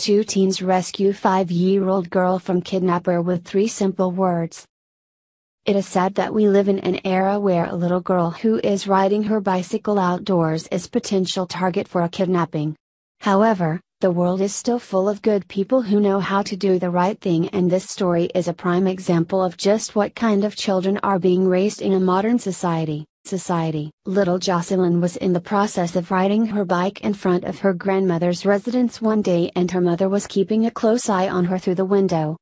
Two teens rescue 5-year-old girl from kidnapper with 3 simple words. It is sad that we live in an era where a little girl who is riding her bicycle outdoors is potential target for a kidnapping. However, the world is still full of good people who know how to do the right thing, and this story is a prime example of just what kind of children are being raised in a modern society. Little Jocelyn was in the process of riding her bike in front of her grandmother's residence one day, and her mother was keeping a close eye on her through the window.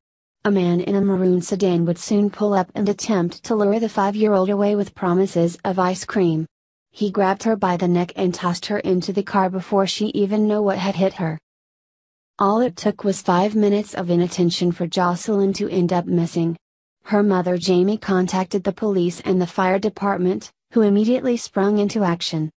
A man in a maroon sedan would soon pull up and attempt to lure the 5-year-old away with promises of ice cream. He grabbed her by the neck and tossed her into the car before she even knew what had hit her. All it took was 5 minutes of inattention for Jocelyn to end up missing. Her mother Jamie contacted the police and the fire department, who immediately sprung into action.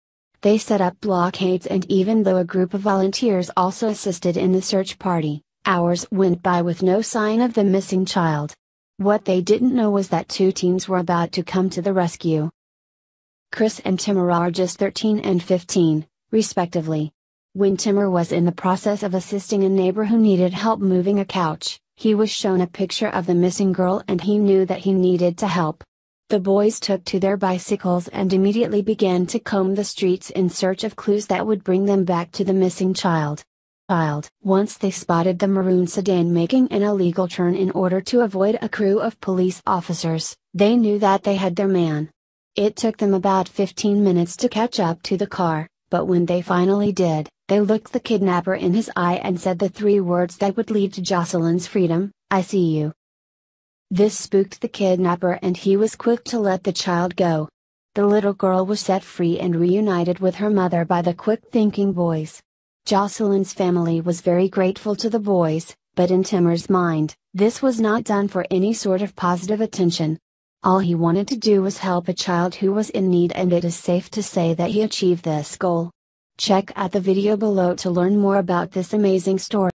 They set up blockades, and even though a group of volunteers also assisted in the search party, hours went by with no sign of the missing child. What they didn't know was that 2 teens were about to come to the rescue. Chris and Timur are just 13 and 15, respectively. When Timur was in the process of assisting a neighbor who needed help moving a couch, he was shown a picture of the missing girl and he knew that he needed to help. The boys took to their bicycles and immediately began to comb the streets in search of clues that would bring them back to the missing child. Once they spotted the maroon sedan making an illegal turn in order to avoid a crew of police officers, they knew that they had their man. It took them about 15 minutes to catch up to the car, but when they finally did, they looked the kidnapper in his eye and said the 3 words that would lead to Jocelyn's freedom: "I see you." This spooked the kidnapper and he was quick to let the child go. The little girl was set free and reunited with her mother by the quick-thinking boys. Jocelyn's family was very grateful to the boys, but in Timur's mind, this was not done for any sort of positive attention. All he wanted to do was help a child who was in need, and it is safe to say that he achieved this goal. Check out the video below to learn more about this amazing story.